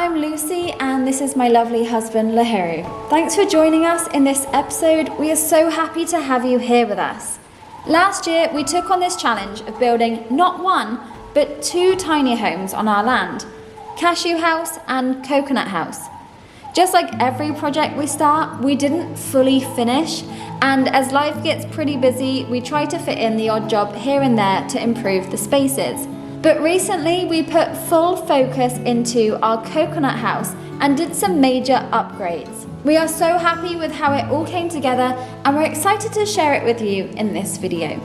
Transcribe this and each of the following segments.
I'm Lucy and this is my lovely husband Lahiru. Thanks for joining us in this episode. We are so happy to have you here with us. Last year we took on this challenge of building not one but 2 tiny homes on our land, Cashew House and Coconut House. Just like every project we start, we didn't fully finish, and as life gets pretty busy, we try to fit in the odd job here and there to improve the spaces. But recently we put full focus into our Coconut House and did some major upgrades. We are so happy with how it all came together and we're excited to share it with you in this video.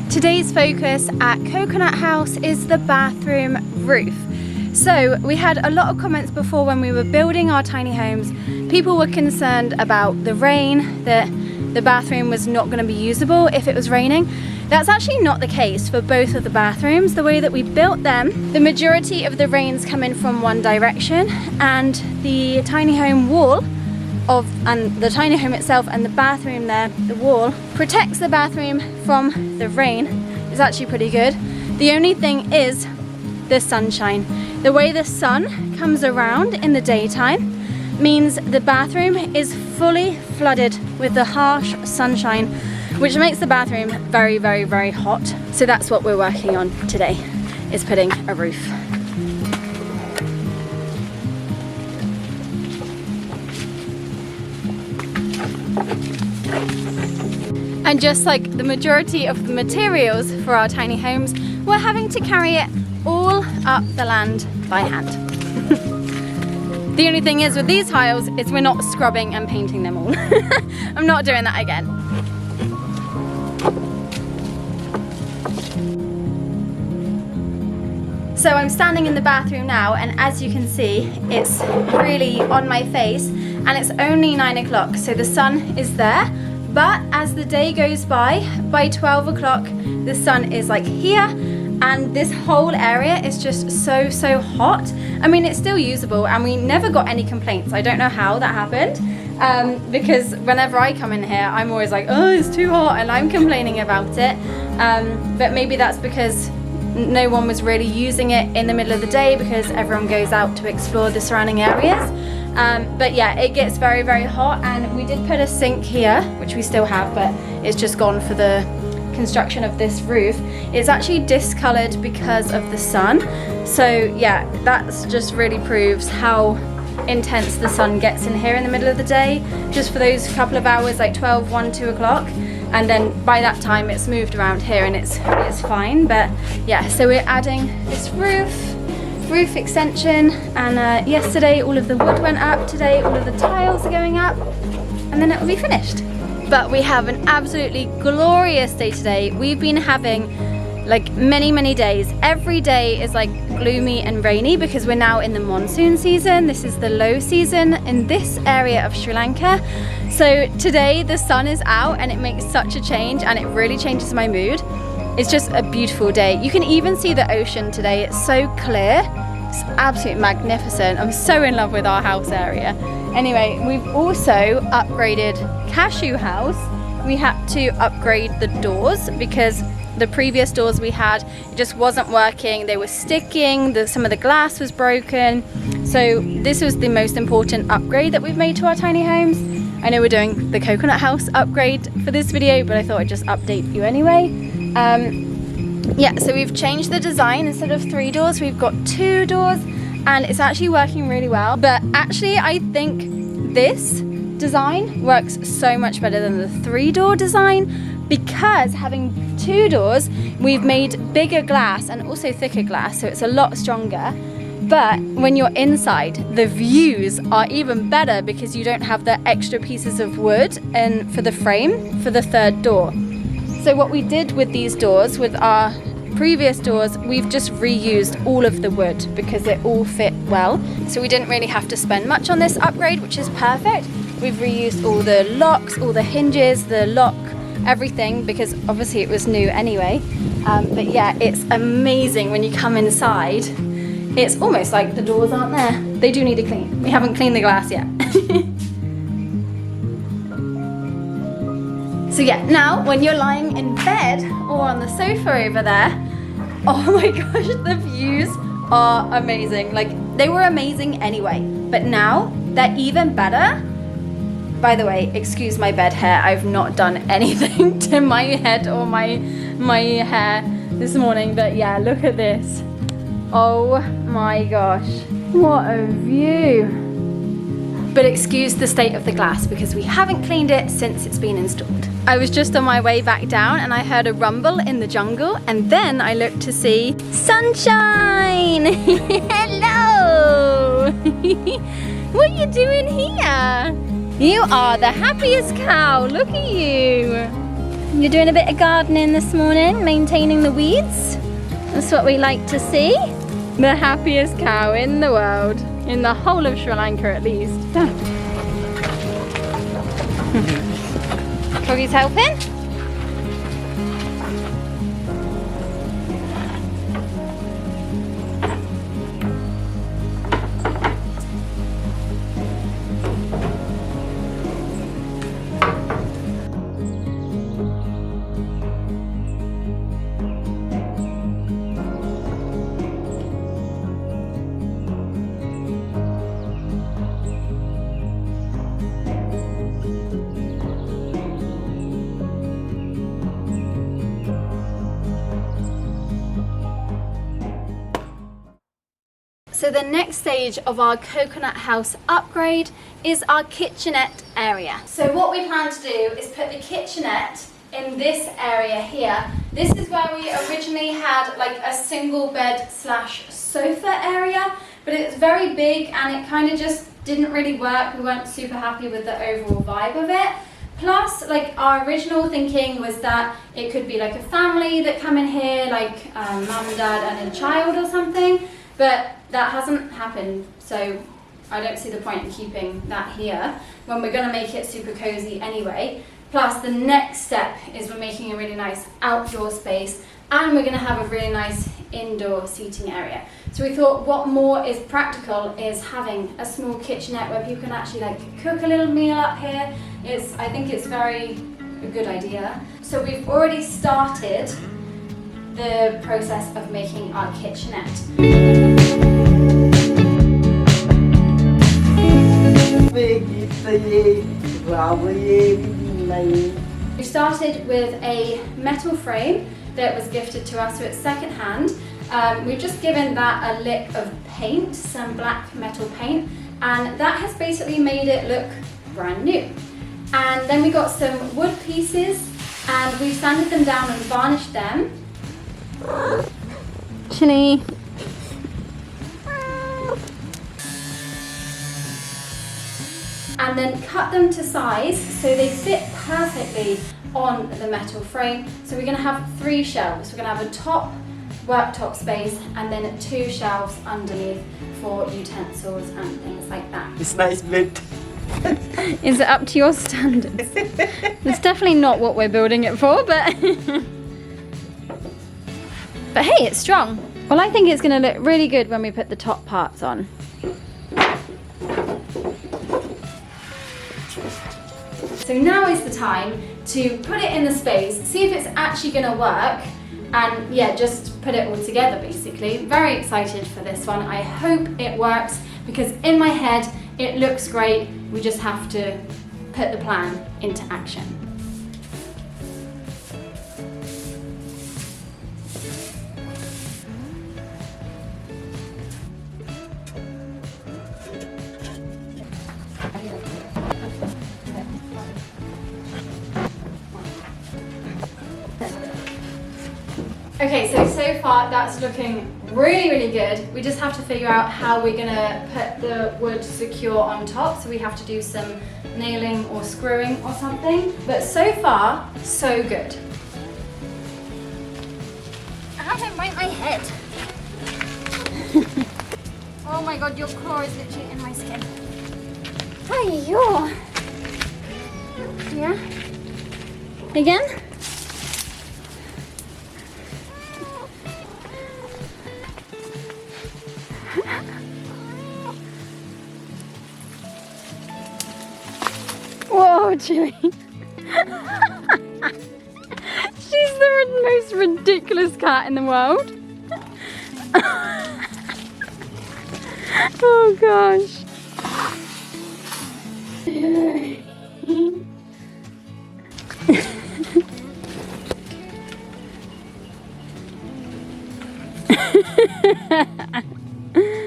Today's focus at Coconut House is the bathroom roof. So we had a lot of comments before when we were building our tiny homes. People were concerned about the rain, that the bathroom was not going to be usable if it was raining. That's actually not the case for both of the bathrooms. The way that we built them, the majority of the rain's coming from one direction, and the tiny home wall and the tiny home itself and the bathroom there, the wall, protects the bathroom from the rain. It's actually pretty good. The only thing is the sunshine. The way the sun comes around in the daytime means the bathroom is fully flooded with the harsh sunshine, which makes the bathroom very, very, very hot. So that's what we're working on today, is putting a roof. And just like the majority of the materials for our tiny homes, we're having to carry it all up the land by hand. The only thing is with these tiles is we're not scrubbing and painting them all. I'm not doing that again. So I'm standing in the bathroom now, and as you can see, it's really on my face, and it's only 9 o'clock, so the sun is there. But as the day goes by 12 o'clock, the sun is like here, and this whole area is just so hot. I mean, it's still usable, and we never got any complaints. I don't know how that happened, because whenever I come in here, I'm always like, oh, it's too hot, and I'm complaining about it. But maybe that's because no one was really using it in the middle of the day because everyone goes out to explore the surrounding areas. But yeah, it gets very, very hot, and we did put a sink here, which we still have, but it's just gone for the construction of this roof. It's actually discolored because of the sun. So yeah, that's just really proves how intense the sun gets in here in the middle of the day, just for those couple of hours, like 12, 1, 2 o'clock. And then by that time it's moved around here and it's fine. But yeah, so we're adding this roof extension, and yesterday all of the wood went up, today all of the tiles are going up, and then it will be finished. But we have an absolutely glorious day today. We've been having like many days. Every day is like gloomy and rainy because we're now in the monsoon season. This is the low season in this area of Sri Lanka. So today the sun is out and it makes such a change, and it really changes my mood. It's just a beautiful day. You can even see the ocean today. It's so clear. It's absolutely magnificent. I'm so in love with our house area. Anyway, we've also upgraded Cashew House. We had to upgrade the doors because the previous doors we had, it just wasn't working. They were sticking, some of the glass was broken. So this was the most important upgrade that we've made to our tiny homes. I know we're doing the Coconut House upgrade for this video, but I thought I'd just update you anyway. Yeah, so we've changed the design. Instead of 3 doors, we've got 2 doors, and it's actually working really well. But actually, I think this design works so much better than the 3-door design, because having 2 doors, we've made bigger glass and also thicker glass, so it's a lot stronger. But when you're inside, the views are even better because you don't have the extra pieces of wood and for the frame for the 3rd door. So what we did with these doors, with our previous doors, we've just reused all of the wood because it all fit well. So we didn't really have to spend much on this upgrade, which is perfect. We've reused all the locks, all the hinges, the lock, everything, because obviously it was new anyway. But yeah, it's amazing when you come inside. It's almost like the doors aren't there. They do need to clean. We haven't cleaned the glass yet. So yeah, now when you're lying in bed or on the sofa over there, oh my gosh, the views are amazing. Like, they were amazing anyway, but now they're even better. By the way, excuse my bed hair. I've not done anything to my head or my hair this morning, but yeah, look at this. Oh my gosh, what a view. But excuse the state of the glass because we haven't cleaned it since it's been installed. I was just on my way back down and I heard a rumble in the jungle, and then I looked to see sunshine. Hello. What are you doing here? You are the happiest cow. Look at you. You're doing a bit of gardening this morning, maintaining the weeds. That's what we like to see. The happiest cow in the world. In the whole of Sri Lanka at least. Froggy's helping. So the next stage of our coconut house upgrade is our kitchenette area. So what we plan to do is put the kitchenette in this area here. This is where we originally had like a single bed / sofa area, but it's very big and it kind of just didn't really work. We weren't super happy with the overall vibe of it. Plus, like, our original thinking was that it could be like a family that come in here, like mum, dad and a child or something. But that hasn't happened, so I don't see the point in keeping that here when we're going to make it super cozy anyway. Plus, the next step is we're making a really nice outdoor space and we're going to have a really nice indoor seating area. So we thought what more is practical is having a small kitchenette where people can actually like cook a little meal up here. I think it's a good idea. So we've already started the process of making our kitchenette. We started with a metal frame that was gifted to us, so it's second hand. We've just given that a lick of paint, some black metal paint, and that has basically made it look brand new. And then we got some wood pieces and we sanded them down and varnished them. Chilli. And then cut them to size so they fit perfectly on the metal frame. So we're going to have 3 shelves. We're going to have a top worktop space and then 2 shelves underneath for utensils and things like that. It's nice bit. Is it up to your standards? It's definitely not what we're building it for, but but hey, it's strong. Well, I think it's going to look really good when we put the top parts on. So now is the time to put it in the space, see if it's actually going to work, and yeah, just put it all together basically. Very excited for this one. I hope it works because in my head it looks great. We just have to put the plan into action. Okay, so far that's looking really good. We just have to figure out how we're gonna put the wood secure on top. So we have to do some nailing or screwing or something. But so far, so good. don't bite my head. Oh my god, your claw is literally in my skin. Hiyo. Yeah. Again. Whoa, Chili. She's the most ridiculous cat in the world. Oh gosh.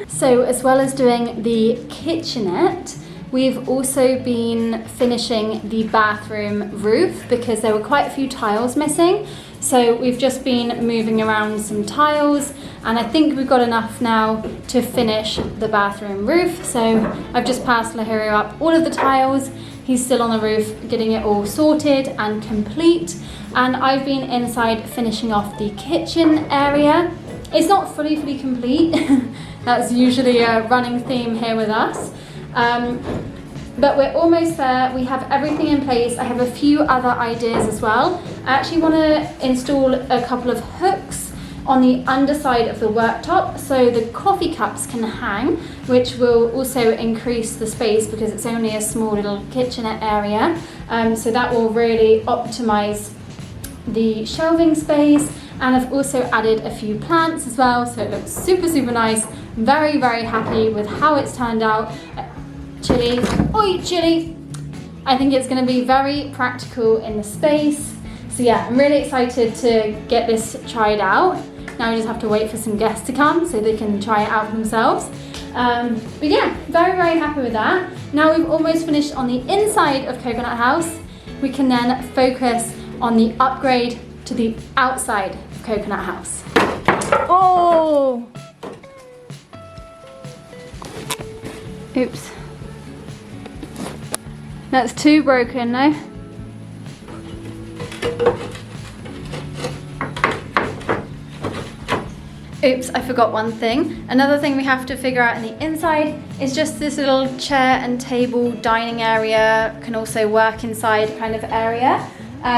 So as well as doing the kitchenette, we've also been finishing the bathroom roof because there were quite a few tiles missing. So we've just been moving around some tiles, and I think we've got enough now to finish the bathroom roof. So I've just passed Lahiru up all of the tiles. He's still on the roof getting it all sorted and complete. And I've been inside finishing off the kitchen area. It's not fully complete. That's usually a running theme here with us. But we're almost there. We have everything in place. I have a few other ideas as well. I actually want to install a couple of hooks on the underside of the worktop so the coffee cups can hang, which will also increase the space because it's only a small little kitchenette area. So that will really optimize the shelving space. And I've also added a few plants as well, so it looks super nice. Very happy with how it's turned out. Chili, oi Chili! I think it's going to be very practical in the space. So yeah, I'm really excited to get this tried out. Now we just have to wait for some guests to come so they can try it out for themselves. But yeah, very happy with that. Now we've almost finished on the inside of Coconut House. We can then focus on the upgrade to the outside of Coconut House. Oh! Oops. That's two broken now. Oops, I forgot one thing. Another thing we have to figure out in the inside is just this little chair and table dining area, can also work inside kind of area.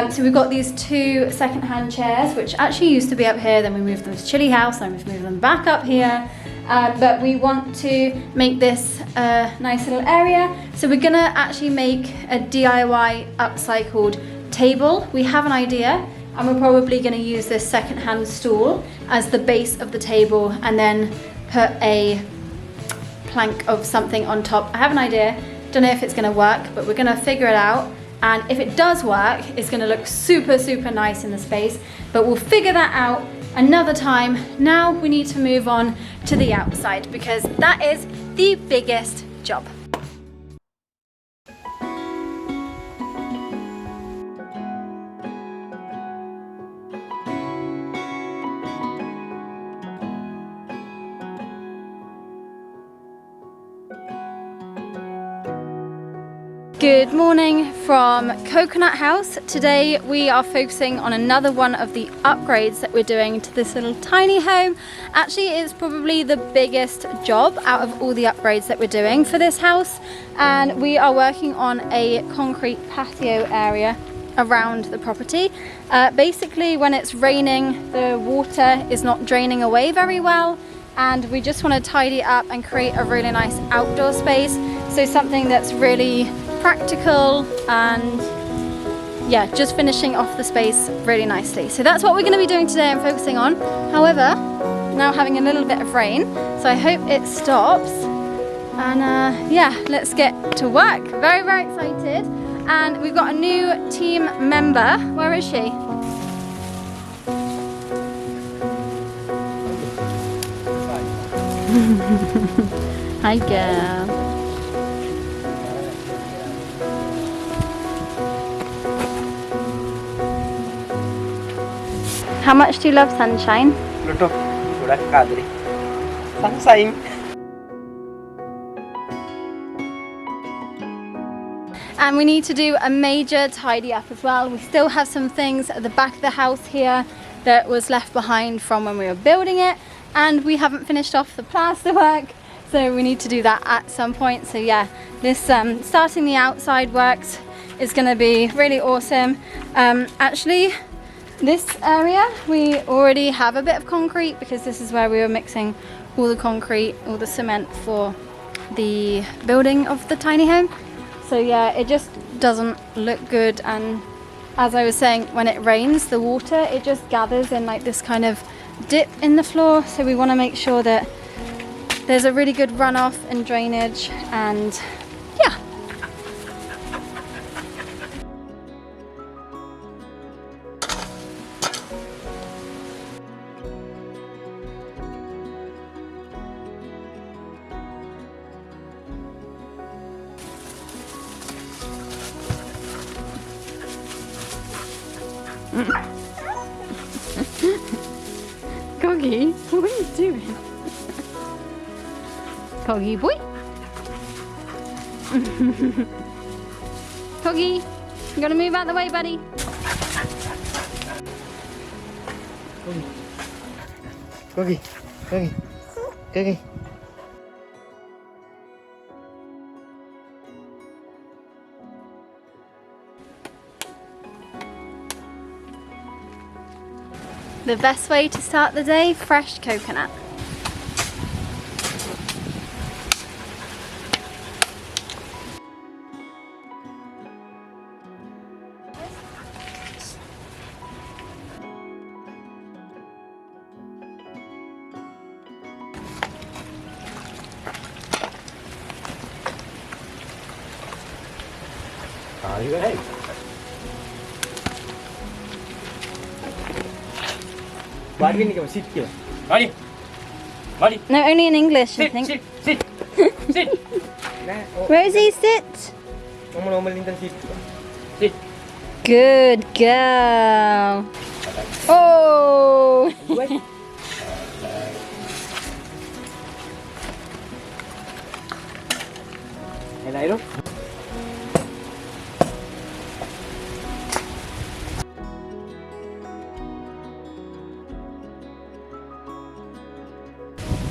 So we've got these two second-hand chairs, which actually used to be up here, then we moved them to Chilli House, and we've moved them back up here. But we want to make this a nice little area. So we're gonna actually make a DIY upcycled table. We have an idea, and we're probably gonna use this second-hand stool as the base of the table and then put a plank of something on top. I have an idea, don't know if it's gonna work, but we're gonna figure it out. And if it does work, it's gonna look super nice in the space, but we'll figure that out another time. Now we need to move on to the outside because that is the biggest job. Good morning from Coconut House. Today we are focusing on another one of the upgrades that we're doing to this little tiny home. Actually, it's probably the biggest job out of all the upgrades that we're doing for this house, and we are working on a concrete patio area around the property. Basically, when it's raining, the water is not draining away very well, and we just want to tidy it up and create a really nice outdoor space. So something that's really practical and yeah, just finishing off the space really nicely. So that's what we're going to be doing today and focusing on. However, now having a little bit of rain, so I hope it stops. And yeah, let's get to work. Very excited. And we've got a new team member. Where is she? Hi girl. How much do you love sunshine? Sunshine. And we need to do a major tidy up as well. We still have some things at the back of the house here that was left behind from when we were building it, and we haven't finished off the plaster work, so we need to do that at some point. So yeah, this starting the outside works is going to be really awesome. Actually, this area we already have a bit of concrete because this is where we were mixing all the concrete, all the cement for the building of the tiny home. So yeah, it just doesn't look good, and as I was saying, when it rains, the water, it just gathers in like this kind of dip in the floor, so we want to make sure that there's a really good runoff and drainage, and yeah. Coggy, what are you doing? Coggy boy. Coggy, you gotta move out the way, buddy. Coggy, Coggy, Coggy. The best way to start the day, fresh coconut. Are you ready? Sit here. Ready? Ready? No, only in English, I Sit, think. sit, sit, sit. Rosie, sit. Normal sit. Sit. Good girl. Oh! Wait. Hello.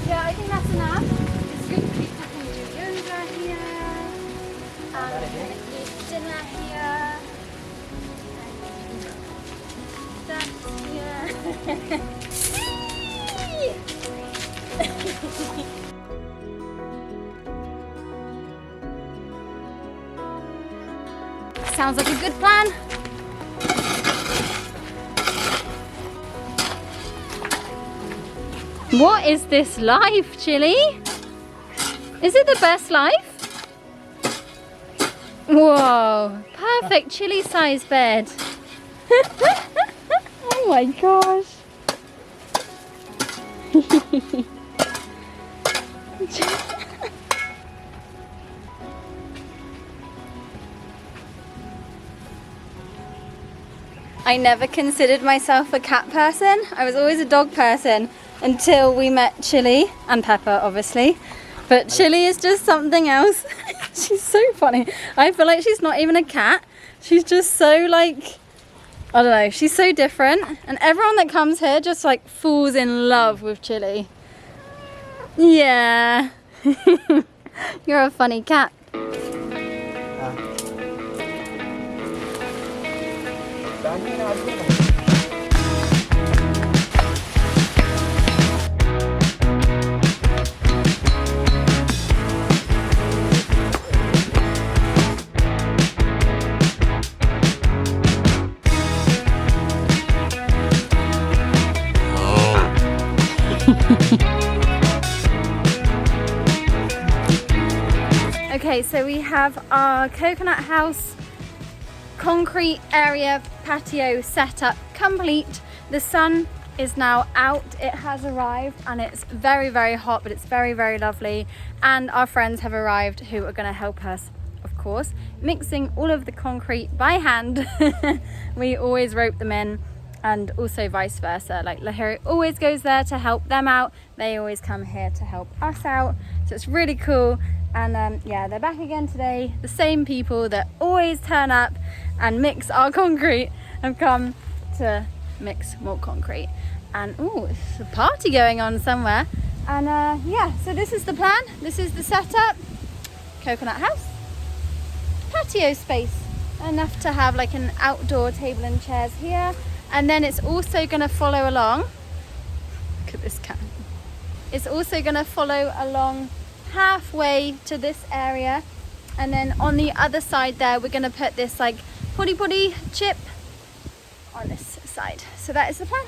Yeah, I think that's enough. It's good people can do yoga here. Eat dinner here. And that's here. Sounds like a good plan. What is this life, Chilli? Is it the best life? Whoa, perfect Chilli size bed. Oh my gosh. I never considered myself a cat person. I was always a dog person until we met Chilli and Pepper, obviously. But Chilli is just something else. She's so funny. I feel like she's not even a cat. She's just so like, I don't know, she's so different. And everyone that comes here just like falls in love with Chilli. Yeah. You're a funny cat. Okay, so we have our coconut house concrete area patio setup complete. The sun is now out, it has arrived, and it's very, very hot, but it's very, very lovely. And our friends have arrived who are going to help us, of course, mixing all of the concrete by hand. We always rope them in, and also vice versa. Like Lahiri always goes there to help them out, they always come here to help us out, so it's really cool. And yeah, they're back again today. The same people that always turn up and mix our concrete have come to mix more concrete. And oh, it's a party going on somewhere. And yeah, so this is the plan. This is the setup. Coconut house. Patio space. Enough to have like an outdoor table and chairs here. And then it's also going to follow along. Look at this cat. It's also going to follow along halfway to this area. And then on the other side there, we're going to put this like PODI chip on this side. So that is the plan.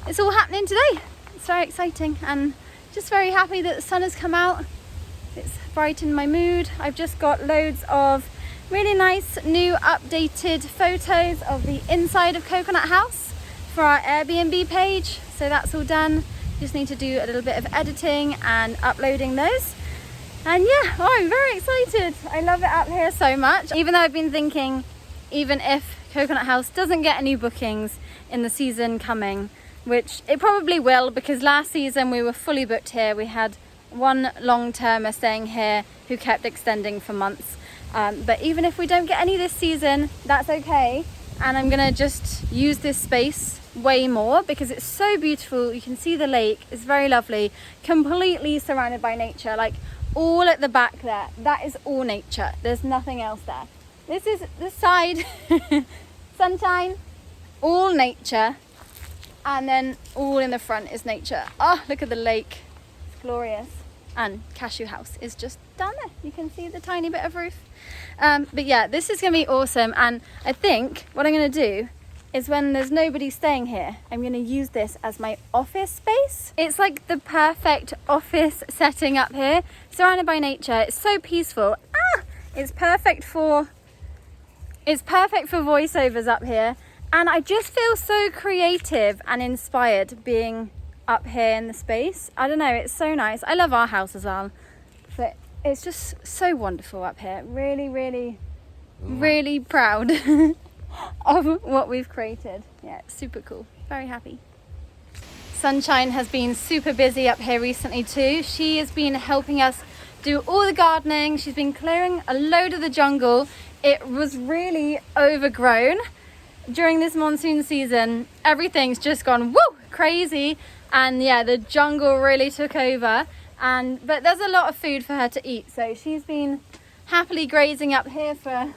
It's all happening today. It's very exciting and just very happy that the sun has come out. It's brightened my mood. I've just got loads of really nice new updated photos of the inside of Coconut House for our Airbnb page. So that's all done. Just need to do a little bit of editing and uploading those. And yeah, oh, I'm very excited. I love it up here so much. Even though I've been thinking, even if Coconut House doesn't get any bookings in the season coming, which it probably will, because last season we were fully booked here. We had one long-termer staying here who kept extending for months. But even if we don't get any this season, that's okay. And I'm gonna just use this space way more because it's so beautiful. You can see the lake, it's very lovely, completely surrounded by nature. Like all at the back there, that is all nature. There's nothing else there. This is the side, sunshine, all nature. And then all in the front is nature. Oh, look at the lake, it's glorious. And Cashew House is just down there. You can see the tiny bit of roof. But yeah, this is gonna be awesome. And I think what I'm gonna do is when there's nobody staying here, I'm gonna use this as my office space. It's like the perfect office setting up here, surrounded by nature. It's so peaceful. It's perfect for voiceovers up here. And I just feel so creative and inspired being up here in the space. I don't know, it's so nice. I love our house as well, but it's just so wonderful up here. Really, really, really proud of what we've created. Yeah, it's super cool. Very happy. Sunshine has been super busy up here recently too. She has been helping us do all the gardening. She's been clearing a load of the jungle. It was really overgrown. During this monsoon season, everything's just gone woo crazy, and yeah, the jungle really took over. But there's a lot of food for her to eat, so she's been happily grazing up here for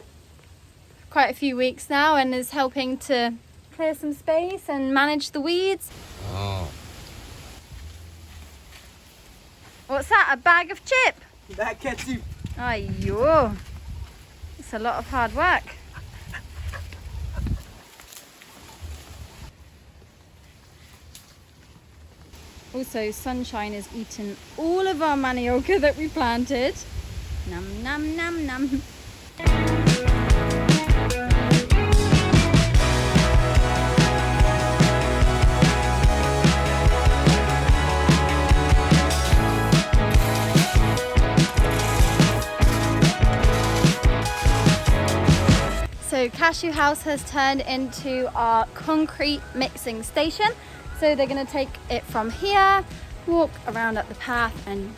quite a few weeks now and is helping to clear some space and manage the weeds. Oh. What's that? A bag of chip? That ketchup. Ayo, it's a lot of hard work. Also, Sunshine has eaten all of our manioca that we planted. Num, num, num, num. So Cashew House has turned into our concrete mixing station. So they're going to take it from here, walk around up the path and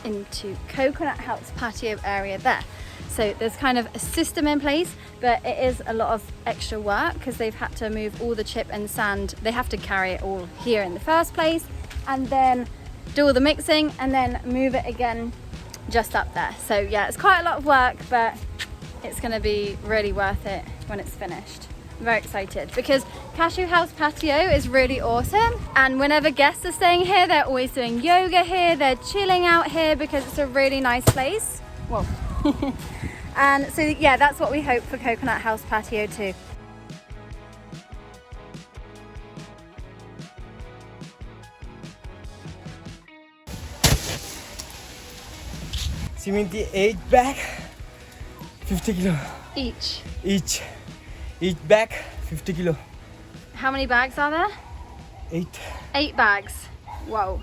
into Coconut House patio area there. So there's kind of a system in place, but it is a lot of extra work because they've had to move all the chip and sand. They have to carry it all here in the first place and then do all the mixing and then move it again just up there. So yeah, it's quite a lot of work, but it's going to be really worth it when it's finished. I'm very excited because Cashew House patio is really awesome, and whenever guests are staying here, they're always doing yoga here, they're chilling out here because it's a really nice place. Whoa. And so yeah, that's what we hope for Coconut House patio too. 78 bag, 50 kilo. Each. Each bag, 50 kilo. How many bags are there? 8. 8 bags. Whoa.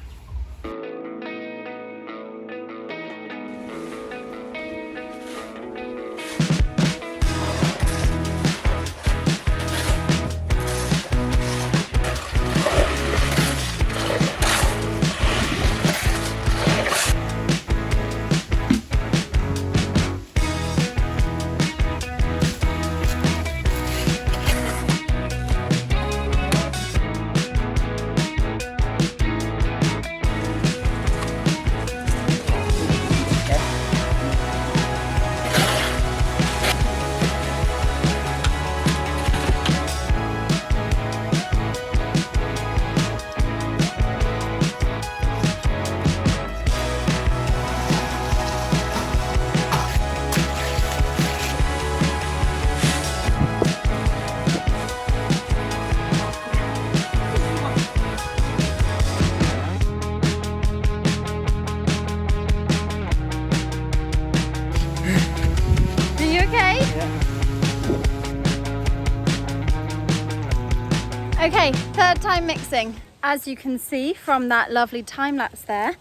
Okay, third time mixing. As you can see from that lovely time lapse there,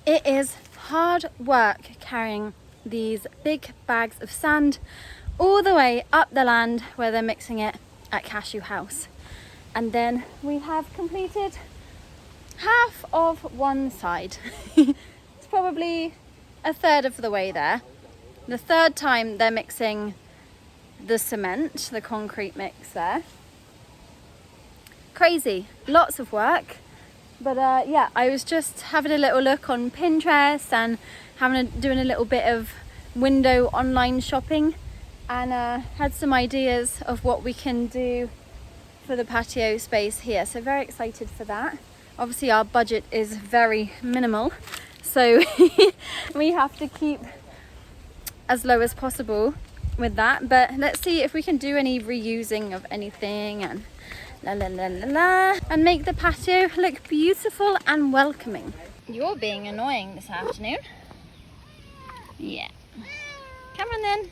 it is hard work carrying these big bags of sand all the way up the land where they're mixing it at Cashew House. And then we have completed half of one side. It's probably a third of the way there. The third time they're mixing the cement, the concrete mix there. Crazy, lots of work. But yeah, I was just having a little look on Pinterest and doing a little bit of window online shopping, and had some ideas of what we can do for the patio space here. So very excited for that. Obviously our budget is very minimal, so we have to keep as low as possible with that. But let's see if we can do any reusing of anything and and make the patio look beautiful and welcoming. You're being annoying this afternoon. Yeah. Come on then.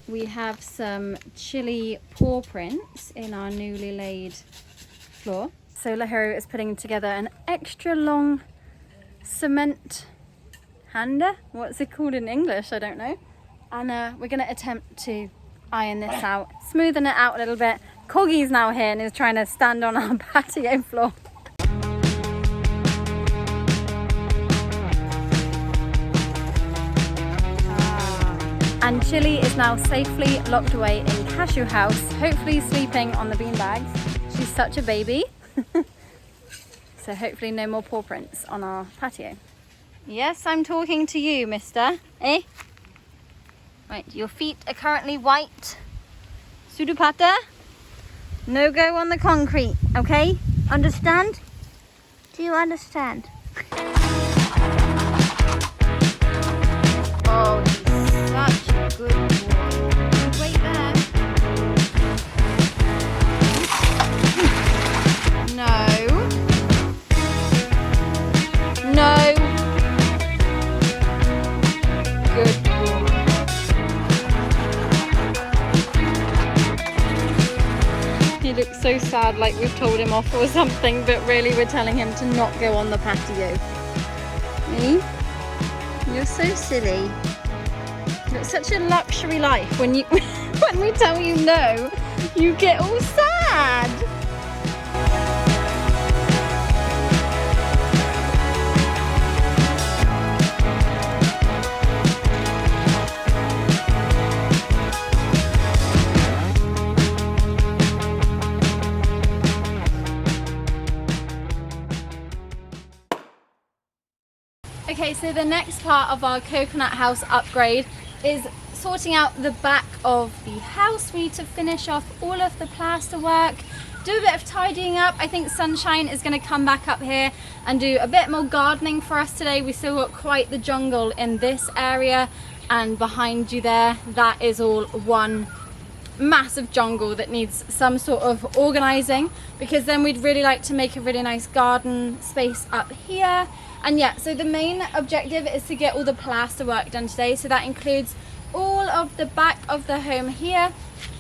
We have some chili paw prints in our newly laid floor. So Lahiro is putting together an extra long cement hander. What's it called in English? I don't know. And we're going to attempt to iron this out, smoothen it out a little bit. Corgi's now here and is trying to stand on our patio floor. And Chili is now safely locked away in Cashew House, hopefully sleeping on the beanbags. She's such a baby. So hopefully no more paw prints on our patio. Yes, I'm talking to you, mister. Eh? Right, your feet are currently white. Sudupata. No go on the concrete, okay? Understand? Do you understand? Oh, he's such a good boy. Wait there. No. No. Good boy. He looks so sad, like we've told him off or something, but really we're telling him to not go on the patio. Eh? You're so silly. It's such a luxury life. When when we tell you no, you get all sad. Okay, so the next part of our coconut house upgrade is sorting out the back of the house. We need to finish off all of the plaster work, do a bit of tidying up. I think Sunshine is going to come back up here and do a bit more gardening for us today. We still got quite the jungle in this area, and behind you there, that is all one massive jungle that needs some sort of organizing, because then we'd really like to make a really nice garden space up here. And yeah, so the main objective is to get all the plaster work done today. So that includes all of the back of the home here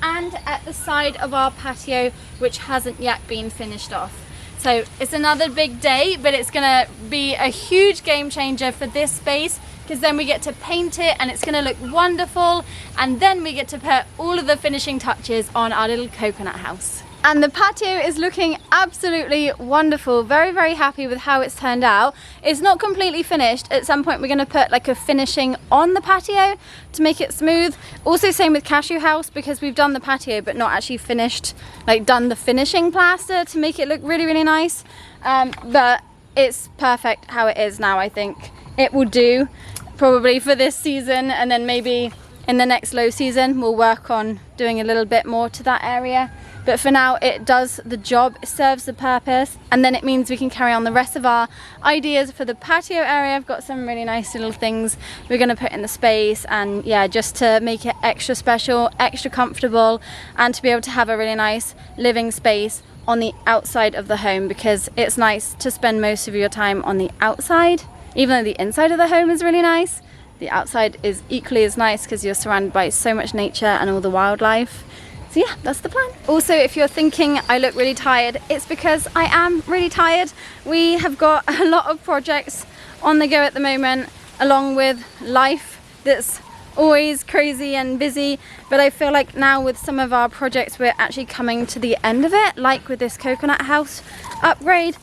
and at the side of our patio, which hasn't yet been finished off. So it's another big day, but it's gonna be a huge game changer for this space, because then we get to paint it and it's going to look wonderful, and then we get to put all of the finishing touches on our little coconut house. And the patio is looking absolutely wonderful. Very, very happy with how it's turned out. It's not completely finished. At some point we're going to put like a finishing on the patio to make it smooth. Also same with Cashew House, because we've done the patio but not actually finished, like done the finishing plaster to make it look really, really nice. But it's perfect how it is now. I think it will do probably for this season, and then maybe in the next low season we'll work on doing a little bit more to that area. But for now it does the job, it serves the purpose, and then it means we can carry on the rest of our ideas for the patio area. I've got some really nice little things we're going to put in the space, and yeah, just to make it extra special, extra comfortable, and to be able to have a really nice living space on the outside of the home, because it's nice to spend most of your time on the outside. Even though the inside of the home is really nice, the outside is equally as nice because you're surrounded by so much nature and all the wildlife. So yeah, that's the plan. Also, if you're thinking I look really tired, it's because I am really tired. We have got a lot of projects on the go at the moment, along with life that's always crazy and busy. But I feel like now with some of our projects, we're actually coming to the end of it, like with this coconut house upgrade.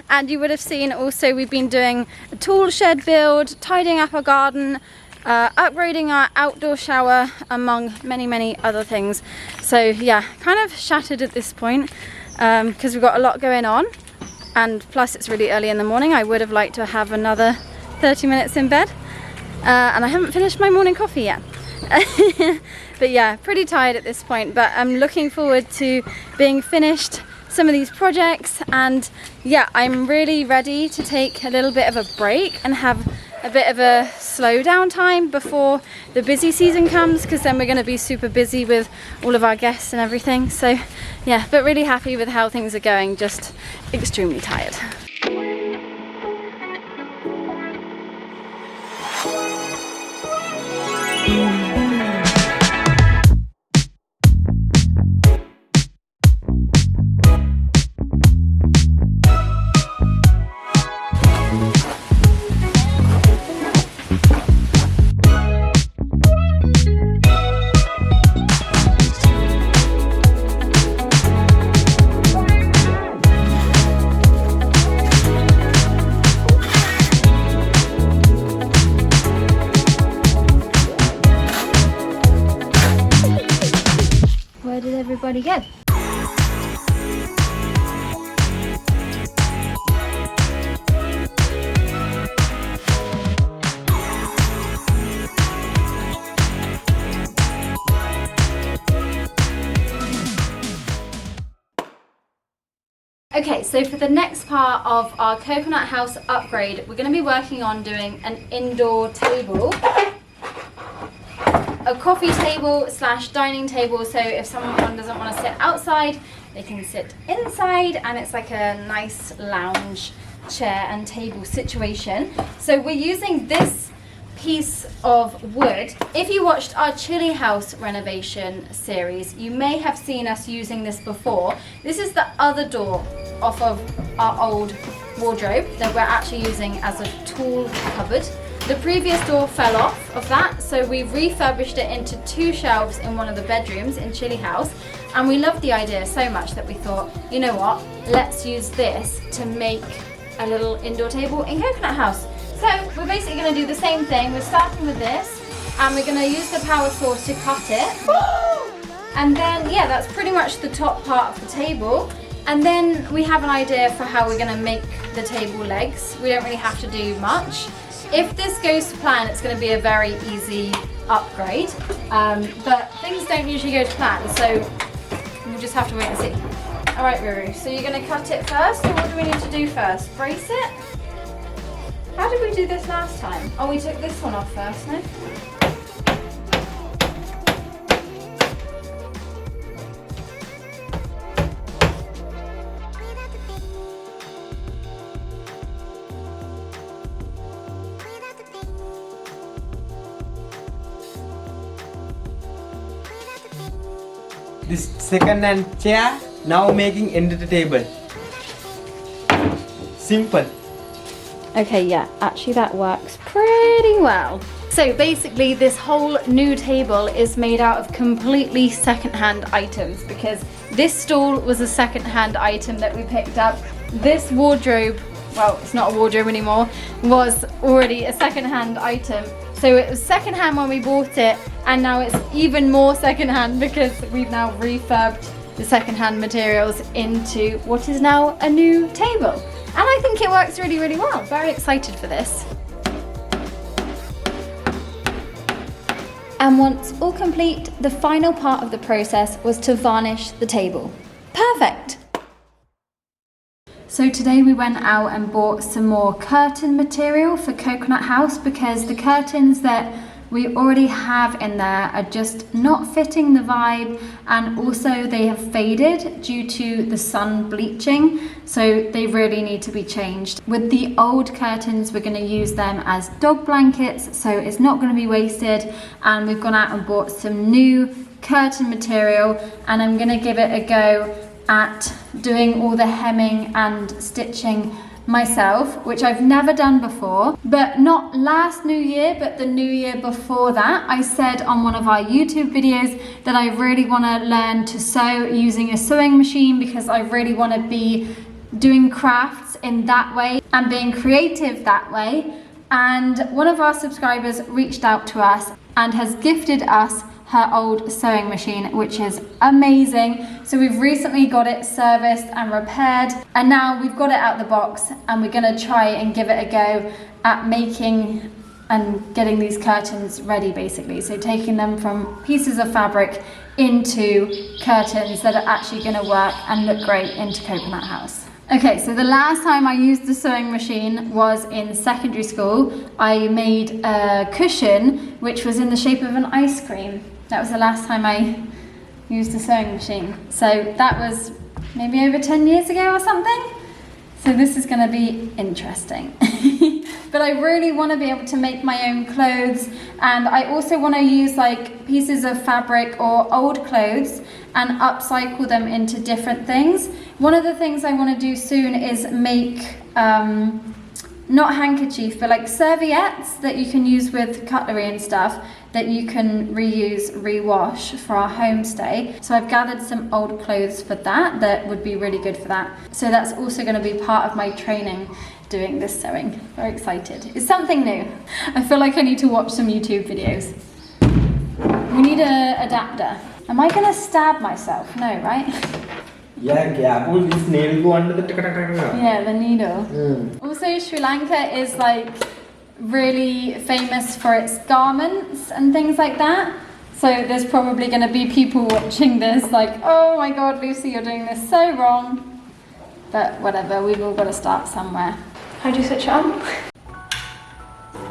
And you would have seen also we've been doing a tool shed build, tidying up our garden, upgrading our outdoor shower, among many, many other things. So yeah, kind of shattered at this point because we've got a lot going on, and plus it's really early in the morning. I would have liked to have another 30 minutes in bed, and I haven't finished my morning coffee yet. But yeah, pretty tired at this point, but I'm looking forward to being finished some of these projects, and yeah, I'm really ready to take a little bit of a break and have a bit of a slow down time before the busy season comes, because then we're going to be super busy with all of our guests and everything. So yeah, but really happy with how things are going, just extremely tired. Where did everybody go? Okay, so for the next part of our coconut house upgrade, we're going to be working on doing an indoor table. A coffee table / dining table, so if someone doesn't want to sit outside, they can sit inside, and it's like a nice lounge chair and table situation. So we're using this piece of wood. If you watched our CHILLI house renovation series, you may have seen us using this before. This is the other door off of our old wardrobe that we're actually using as a tool cupboard. The previous door fell off of that, so we refurbished it into 2 shelves in one of the bedrooms in CHILLI house, and we loved the idea so much that we thought, you know what, let's use this to make a little indoor table in coconut house. So we're basically going to do the same thing. We're starting with this, and we're going to use the power saw to cut it. And then, yeah, that's pretty much the top part of the table. And then we have an idea for how we're going to make the table legs. We don't really have to do much. If this goes to plan, it's going to be a very easy upgrade, but things don't usually go to plan, so we'll just have to wait and see. Alright, Ruru, so you're going to cut it first, or what do we need to do first? Brace it? How did we do this last time? Oh, we took this one off first, no? This second-hand chair now making into the table. Simple. Okay, yeah, actually that works pretty well. So basically this whole new table is made out of completely second-hand items because this stool was a second-hand item that we picked up. This wardrobe, well, it's not a wardrobe anymore, was already a second-hand item. So it was second-hand when we bought it, and now it's even more second-hand because we've now refurbed the second-hand materials into what is now a new table. And I think it works really, really well. Very excited for this. And once all complete, the final part of the process was to varnish the table. Perfect! So today we went out and bought some more curtain material for Coconut House because the curtains that we already have in there are just not fitting the vibe, and also they have faded due to the sun bleaching, so they really need to be changed. With the old curtains, we're going to use them as dog blankets, so it's not going to be wasted, and we've gone out and bought some new curtain material, and I'm going to give it a go at doing all the hemming and stitching myself, which I've never done before, but not last New Year, but the New Year before that. I said on one of our YouTube videos that I really want to learn to sew using a sewing machine because I really want to be doing crafts in that way and being creative that way. And one of our subscribers reached out to us and has gifted us her old sewing machine, which is amazing. So we've recently got it serviced and repaired, and now we've got it out the box, and we're gonna try and give it a go at making and getting these curtains ready, basically. So taking them from pieces of fabric into curtains that are actually gonna work and look great into Coconut House. Okay, so the last time I used the sewing machine was in secondary school. I made a cushion which was in the shape of an ice cream. That was the last time I used a sewing machine. So that was maybe over 10 years ago or something. So this is gonna be interesting. But I really wanna be able to make my own clothes, and I also wanna use like pieces of fabric or old clothes and upcycle them into different things. One of the things I wanna do soon is make, not handkerchief, but like serviettes that you can use with cutlery and stuff that you can reuse, rewash for our homestay. So I've gathered some old clothes for that would be really good for that. So that's also going to be part of my training, doing this sewing. Very excited. It's something new. I feel like I need to watch some YouTube videos. We need an adapter. Am I going to stab myself? No, right? Yeah, pull this nail go under the Yeah, the needle. Also, Sri Lanka is like really famous for its garments and things like that. So there's probably going to be people watching this like, oh my god, Lucy, you're doing this so wrong. But whatever, we've all got to start somewhere. How do you switch it on?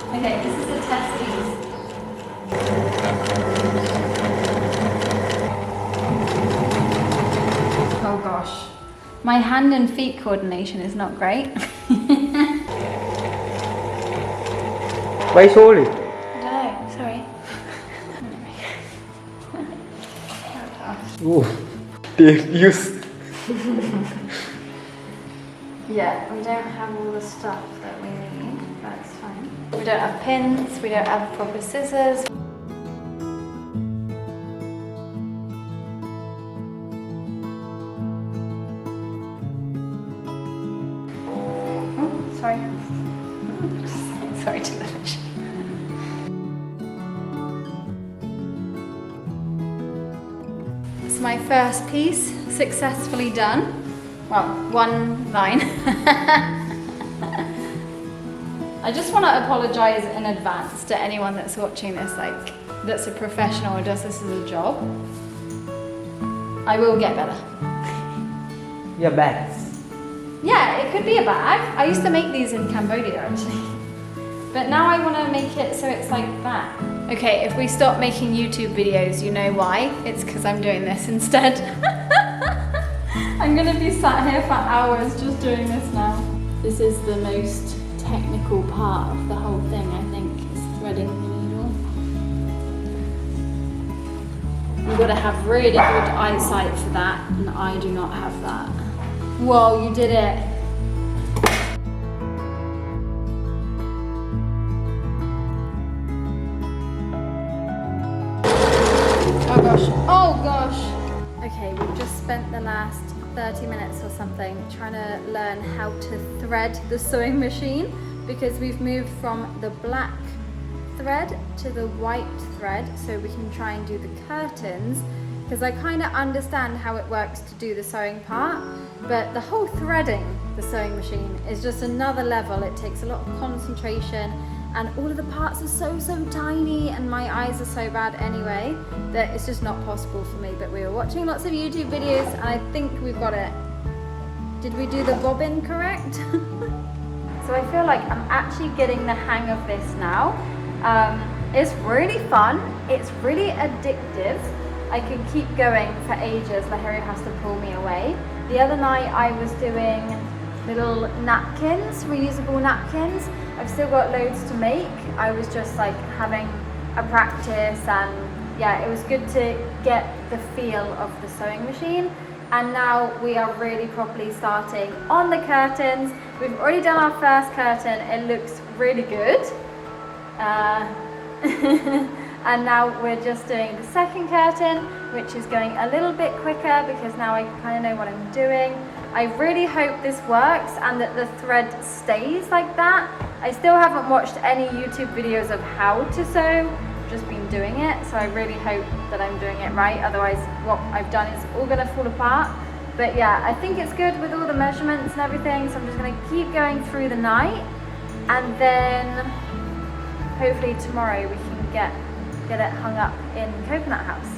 Okay, this is the testes. Oh gosh, my hand and feet coordination is not great. Why sorry? I don't know, sorry. Oh, take use. Yeah, we don't have all the stuff that we need, that's fine. We don't have pins, we don't have proper scissors. Oh, sorry. Sorry to the fish. It's my first piece, successfully done. Well, one line. I just want to apologise in advance to anyone that's watching this, like, that's a professional or does this as a job. I will get better. Your bags. Yeah, it could be a bag. I used to make these in Cambodia, actually. But now I want to make it so it's like that. Okay, if we stop making YouTube videos, you know why? It's because I'm doing this instead. I'm going to be sat here for hours just doing this now. This is the most technical part of the whole thing, I think, is threading the needle. You've got to have really good eyesight for that, and I do not have that. Whoa, you did it. gosh, oh gosh. Okay, we've just spent the last 30 minutes or something trying to learn how to thread the sewing machine, because we've moved from the black thread to the white thread so we can try and do the curtains, because I kind of understand how it works to do the sewing part, but the whole threading the sewing machine is just another level. It takes a lot of concentration, and all of the parts are so tiny, and my eyes are so bad anyway that it's just not possible for me. But we were watching lots of YouTube videos and I think we've got it. Did we do the bobbin correct? So I feel like I'm actually getting the hang of this now. It's really fun, it's really addictive. I could keep going for ages. Lahiri has to pull me away. The other night I was doing little napkins, reusable napkins. I've still got loads to make. I was just like having a practice, and yeah, it was good to get the feel of the sewing machine. And now we are really properly starting on the curtains. We've already done our first curtain. It looks really good. And now we're just doing the second curtain, which is going a little bit quicker because now I kind of know what I'm doing. I really hope this works and that the thread stays like that. I still haven't watched any YouTube videos of how to sew, just been doing it, so I really hope that I'm doing it right, otherwise what I've done is all gonna fall apart. But yeah, I think it's good with all the measurements and everything, so I'm just gonna keep going through the night, and then hopefully tomorrow we can get it hung up in Coconut House.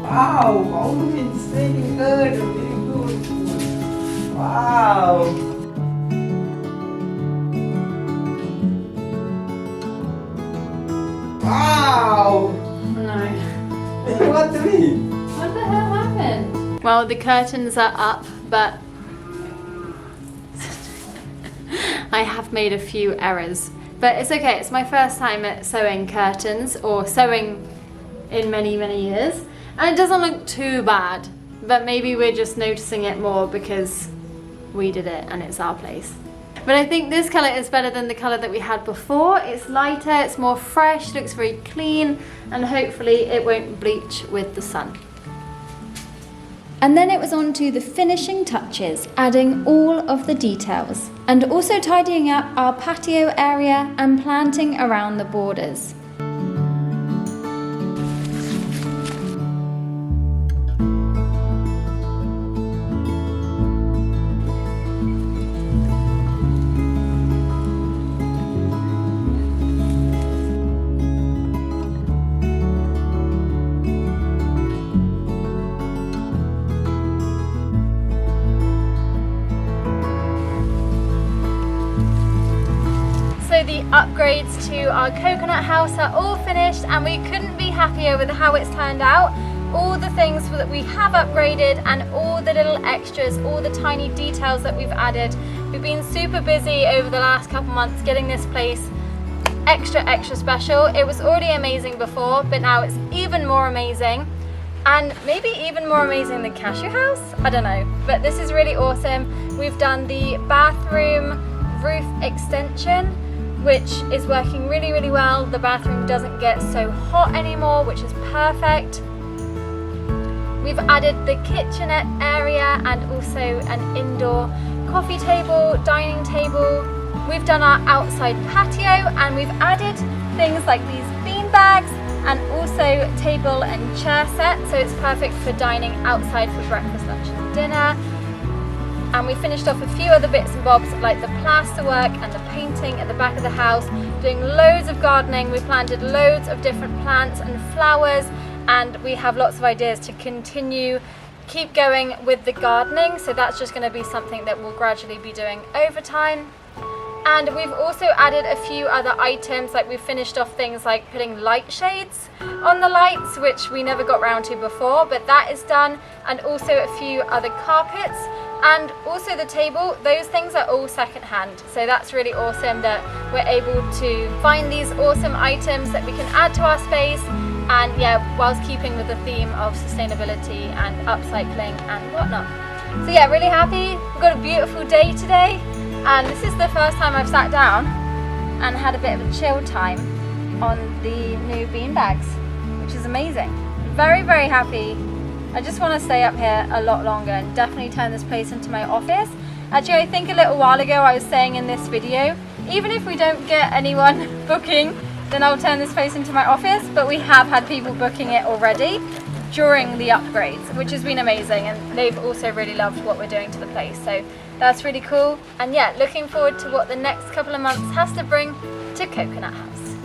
Wow, how insane good, very good. Wow. Wow. No. What the mean? What the hell happened? Well, the curtains are up, but I have made a few errors. But it's okay, it's my first time at sewing curtains, or sewing in many years. And it doesn't look too bad, but maybe we're just noticing it more because we did it and it's our place. But I think this colour is better than the colour that we had before. It's lighter, it's more fresh, looks very clean, and hopefully it won't bleach with the sun. And then it was on to the finishing touches, adding all of the details, and also tidying up our patio area and planting around the borders. The upgrades to our Coconut House are all finished, and we couldn't be happier with how it's turned out. All the things that we have upgraded and all the little extras, all the tiny details that we've added. We've been super busy over the last couple months getting this place extra special. It was already amazing before, but now it's even more amazing, and maybe even more amazing than Cashew House, I don't know, but this is really awesome. We've done the bathroom roof extension, which is working really well. The bathroom doesn't get so hot anymore, which is perfect. We've added the kitchenette area and also an indoor coffee table, dining table. We've done our outside patio, and we've added things like these bean bags and also table and chair set, so it's perfect for dining outside for breakfast, lunch and dinner. And we finished off a few other bits and bobs like the plaster work and the painting at the back of the house, doing loads of gardening. We planted loads of different plants and flowers, and we have lots of ideas to keep going with the gardening, so that's just going to be something that we'll gradually be doing over time. And we've also added a few other items, like we finished off things like putting light shades on the lights, which we never got round to before, but that is done, and also a few other carpets. And also the table, those things are all secondhand. So that's really awesome that we're able to find these awesome items that we can add to our space, and yeah, whilst keeping with the theme of sustainability and upcycling and whatnot. So yeah, really happy. We've got a beautiful day today, and this is the first time I've sat down and had a bit of a chill time on the new beanbags, which is amazing. Very, very happy. I just want to stay up here a lot longer and definitely turn this place into my office. Actually, I think a little while ago I was saying in this video, even if we don't get anyone booking, then I'll turn this place into my office, but we have had people booking it already during the upgrades, which has been amazing, and they've also really loved what we're doing to the place, so that's really cool. And yeah, looking forward to what the next couple of months has to bring to Coconut House.